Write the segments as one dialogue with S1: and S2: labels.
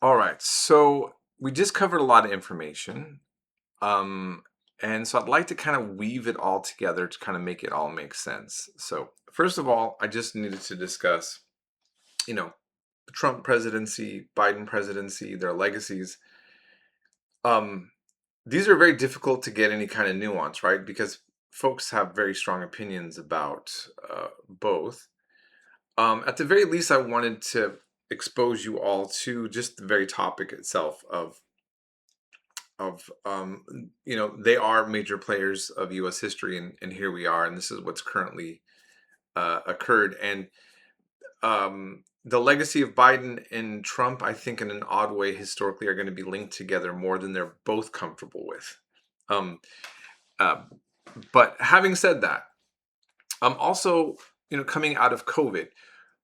S1: All right, so we just covered a lot of information. Um, and so I'd like to kind of weave it all together to kind of make it all make sense. So, first of all, I just needed to discuss, you know, the Trump presidency, Biden presidency, their legacies. Um, these are very difficult to get any kind of nuance, right? Because folks have very strong opinions about both. At the very least, I wanted to expose you all to just the very topic itself of they are major players of U.S. history, and here we are, and this is what's currently occurred. And the legacy of Biden and Trump, I think, in an odd way, historically, are going to be linked together more than they're both comfortable with. Um, uh, but having said that, also, coming out of COVID,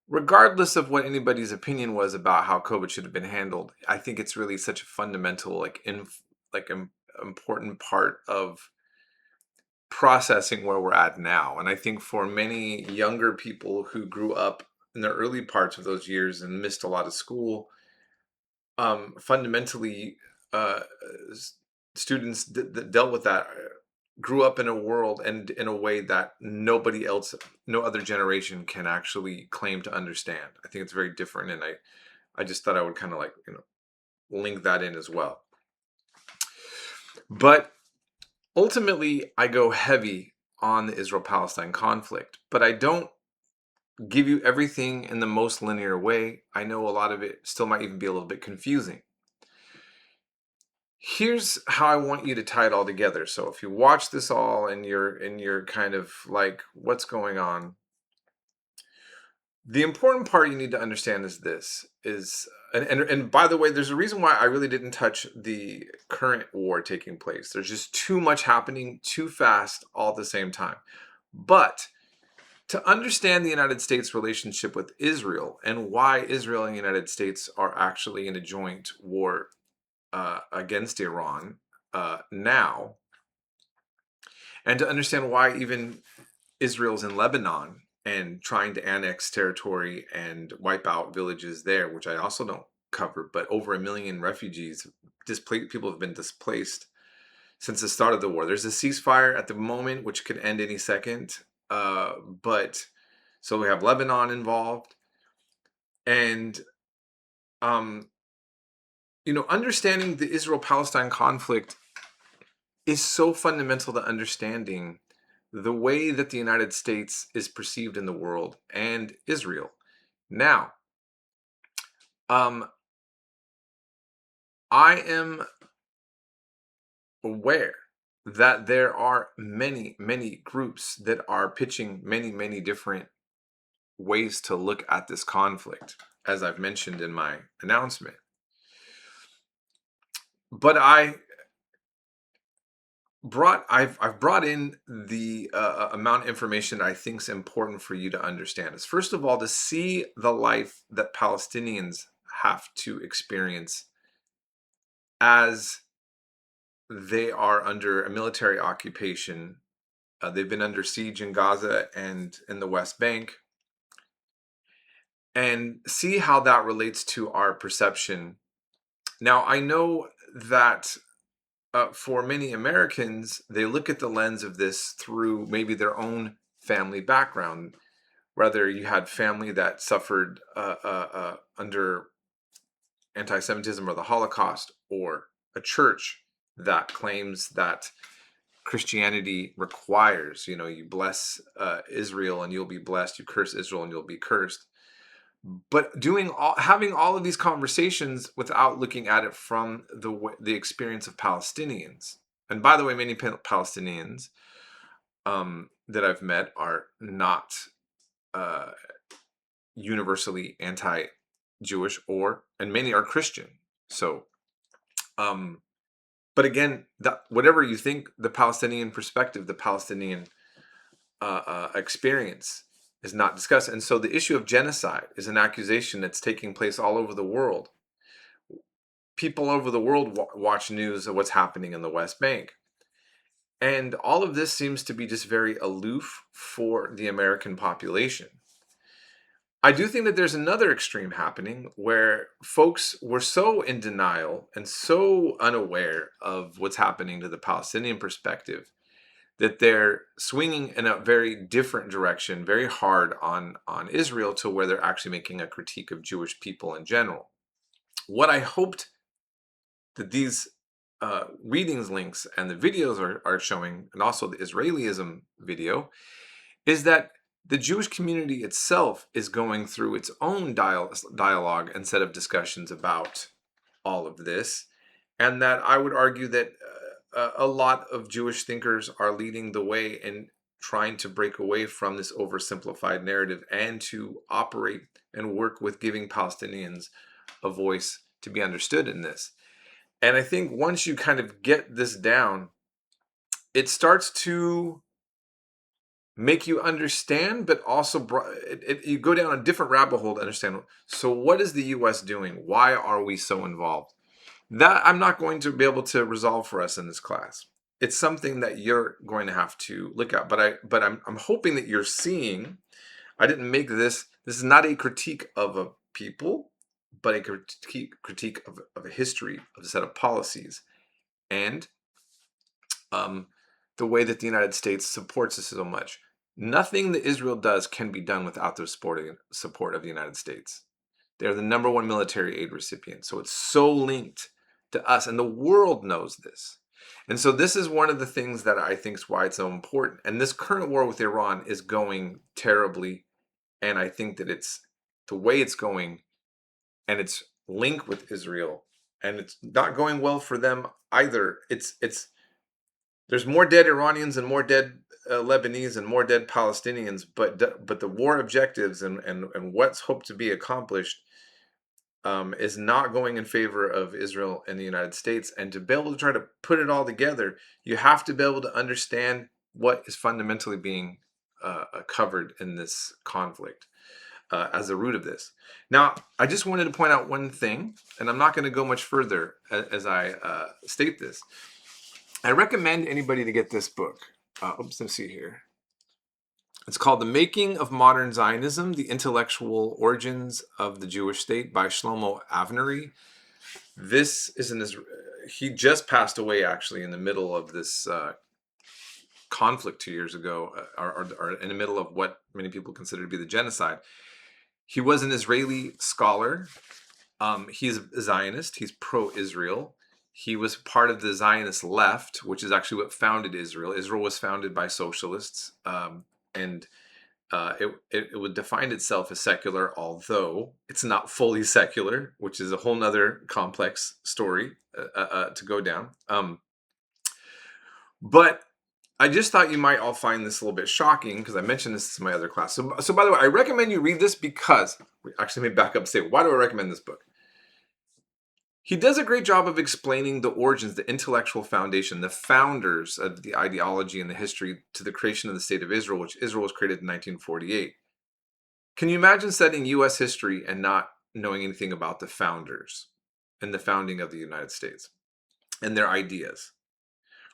S1: regardless of what anybody's opinion was about how COVID should have been handled, I think it's really such a fundamental, like important part of processing where we're at now. And I think for many younger people who grew up in the early parts of those years and missed a lot of school, fundamentally, students that dealt with that grew up in a world and in a way that nobody else, no other generation can actually claim to understand. I think it's very different, and I just thought I would kind of like link that in as well. But ultimately, I go heavy on the Israel-Palestine conflict, but I don't give you everything in the most linear way. I know a lot of it still might even be a little bit confusing. Here's how I want you to tie it all together. So if you watch this all and you're kind of like, what's going on? The important part you need to understand is this is and by the way, there's a reason why I really didn't touch the current war taking place. There's just too much happening too fast all at the same time. But to understand the United States relationship with Israel and why Israel and the United States are actually in a joint war against Iran now, and to understand why even Israel's in Lebanon and trying to annex territory and wipe out villages there, which I also don't cover, but over 1 million refugees, displaced people have been displaced since the start of the war. There's a ceasefire at the moment, which could end any second, but so we have Lebanon involved, and um, understanding the Israel-Palestine conflict is so fundamental to understanding the way that the United States is perceived in the world and Israel. Now, I am aware that there are many, many groups that are pitching many, many different ways to look at this conflict, as I've mentioned in my announcement. But I've brought in the amount of information that I think is important for you to understand. Is first of all to see the life that Palestinians have to experience as they are under a military occupation. They've been under siege in Gaza and in the West Bank, and see how that relates to our perception. Now, I know that for many Americans, they look at the lens of this through maybe their own family background. Whether you had family that suffered under anti-Semitism or the Holocaust, or a church that claims that Christianity requires, you bless Israel and you'll be blessed, you curse Israel and you'll be cursed. But having all of these conversations without looking at it from the experience of Palestinians. And by the way, many Palestinians that I've met are not uh, universally anti-Jewish, and many are Christian. So, but again, whatever you think, the Palestinian perspective, the Palestinian experience is not discussed. And so the issue of genocide is an accusation that's taking place all over the world. People over the world watch news of what's happening in the West Bank. And all of this seems to be just very aloof for the American population. I do think that there's another extreme happening where folks were so in denial and so unaware of what's happening to the Palestinian perspective that they're swinging in a very different direction, very hard on Israel, to where they're actually making a critique of Jewish people in general. What I hoped that these readings links and the videos are showing, and also the Israelism video, is that the Jewish community itself is going through its own dialogue and set of discussions about all of this, and that I would argue that a lot of Jewish thinkers are leading the way in trying to break away from this oversimplified narrative and to operate and work with giving Palestinians a voice to be understood in this. And I think once you kind of get this down, it starts to make you understand, but also you go down a different rabbit hole to understand. So what is the U.S. doing? Why are we so involved? That I'm not going to be able to resolve for us in this class. It's something that you're going to have to look at. But I'm hoping that you're seeing. I didn't make this. This is not a critique of a people, but a critique of a history, of a set of policies, and the way that the United States supports this so much. Nothing that Israel does can be done without the support of the United States. They're the #1 military aid recipient. So it's so linked to us, and the world knows this. And so this is one of the things that I think is why it's so important. And this current war with Iran is going terribly. And I think that it's the way it's going, and its link with Israel, and it's not going well for them either. There's more dead Iranians and more dead Lebanese and more dead Palestinians, but the war objectives and what's hoped to be accomplished is not going in favor of Israel and the United States. And to be able to try to put it all together, you have to be able to understand what is fundamentally being covered in this conflict as the root of this. Now, I just wanted to point out one thing, and I'm not going to go much further as I state this. I recommend anybody to get this book. Let's see here. It's called The Making of Modern Zionism, The Intellectual Origins of the Jewish State by Shlomo Avnery. This is he just passed away actually in the middle of this conflict 2 years ago, or in the middle of what many people consider to be the genocide. He was an Israeli scholar. He's a Zionist. He's pro-Israel. He was part of the Zionist left, which is actually what founded Israel. Israel was founded by socialists, and it would define itself as secular, although it's not fully secular, which is a whole nother complex story to go down. But I just thought you might all find this a little bit shocking because I mentioned this in my other class. So by the way, I recommend you read this because, actually let me back up and say, why do I recommend this book? He does a great job of explaining the origins, the intellectual foundation, the founders of the ideology and the history to the creation of the state of Israel, which Israel was created in 1948. Can you imagine studying U.S. history and not knowing anything about the founders and the founding of the United States and their ideas?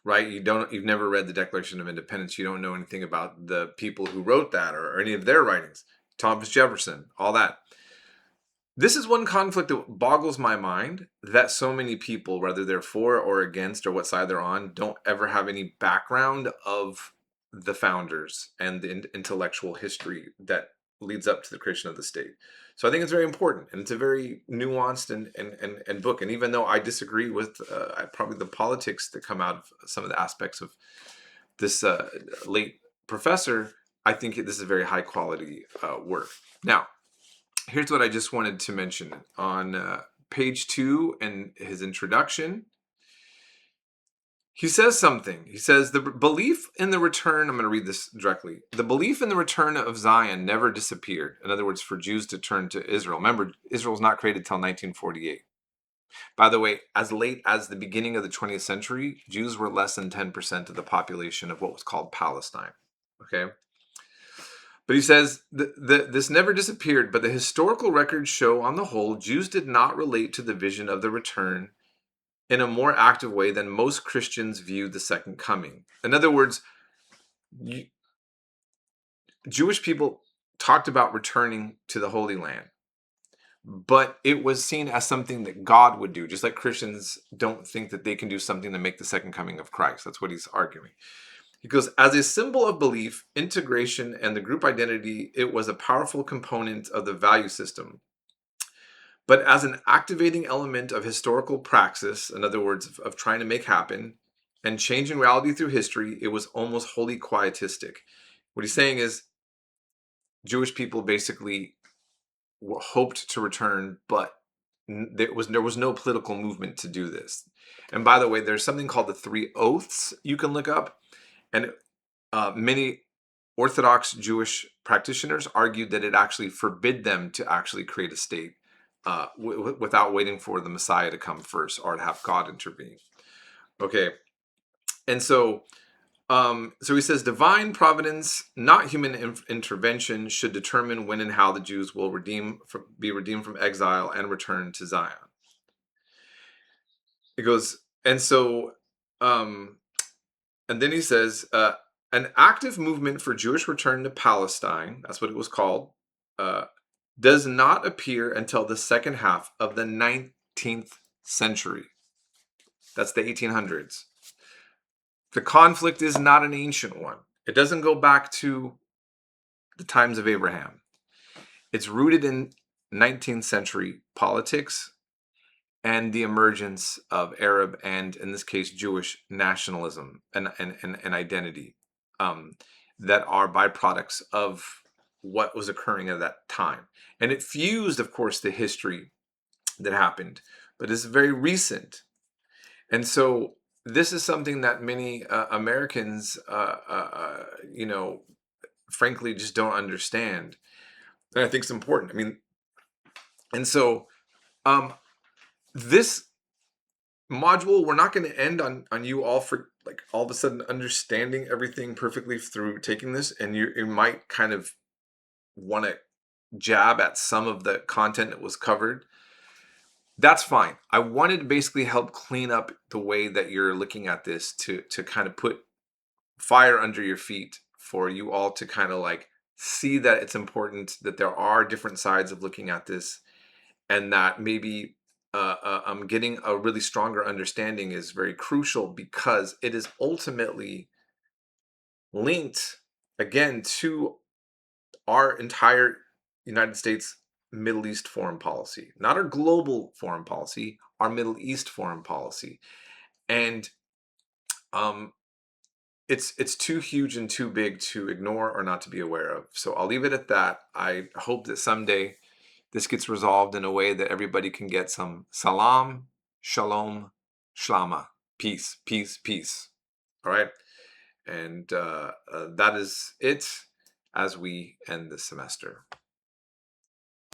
S1: Right? You've never read the Declaration of Independence. You don't know anything about the people who wrote that or any of their writings. Thomas Jefferson, all that. This is one conflict that boggles my mind, that so many people, whether they're for or against or what side they're on, don't ever have any background of the founders and the intellectual history that leads up to the creation of the state. So I think it's very important, and it's a very nuanced and book. And even though I disagree with probably the politics that come out of some of the aspects of this late professor, I think this is a very high quality work. Now, here's what I just wanted to mention. On page 2 in his introduction, he says something. He says, the belief in the return, I'm going to read this directly. The belief in the return of Zion never disappeared. In other words, for Jews to turn to Israel. Remember, Israel was not created until 1948. By the way, as late as the beginning of the 20th century, Jews were less than 10% of the population of what was called Palestine. Okay? But he says, this never disappeared, but the historical records show on the whole, Jews did not relate to the vision of the return in a more active way than most Christians viewed the second coming. In other words, Jewish people talked about returning to the Holy Land, but it was seen as something that God would do, just like Christians don't think that they can do something to make the second coming of Christ. That's what he's arguing. He goes, as a symbol of belief, integration, and the group identity, it was a powerful component of the value system. But as an activating element of historical praxis, in other words, of trying to make happen and changing reality through history, it was almost wholly quietistic. What he's saying is Jewish people basically hoped to return, but there was no political movement to do this. And by the way, there's something called the Three Oaths you can look up, and many Orthodox Jewish practitioners argued that it actually forbid them to actually create a state without waiting for the Messiah to come first or to have God intervene. Okay, and so he says divine providence, not human intervention, should determine when and how the Jews will be redeemed from exile and return to Zion. It goes, and so, and then he says, an active movement for Jewish return to Palestine, that's what it was called, does not appear until the second half of the 19th century. That's the 1800s. The conflict is not an ancient one. It doesn't go back to the times of Abraham. It's rooted in 19th century politics and the emergence of Arab and, in this case, Jewish nationalism and identity that are byproducts of what was occurring at that time. And it fused, of course, the history that happened, but it's very recent. And so this is something that many Americans, frankly, just don't understand. And I think it's important. I mean, and so this module, we're not going to end on you all for like all of a sudden understanding everything perfectly through taking this, and you might kind of want to jab at some of the content that was covered. That's fine. I wanted to basically help clean up the way that you're looking at this to kind of put fire under your feet for you all to kind of like see that it's important that there are different sides of looking at this, and that maybe getting a really stronger understanding is very crucial because it is ultimately linked again to our entire United States Middle East foreign policy, not our global foreign policy, our Middle East foreign policy. And it's too huge and too big to ignore or not to be aware of. So I'll leave it at that. I hope that someday this gets resolved in a way that everybody can get some salam, shalom, shlama, peace, peace, peace. All right. And that is it as we end this semester.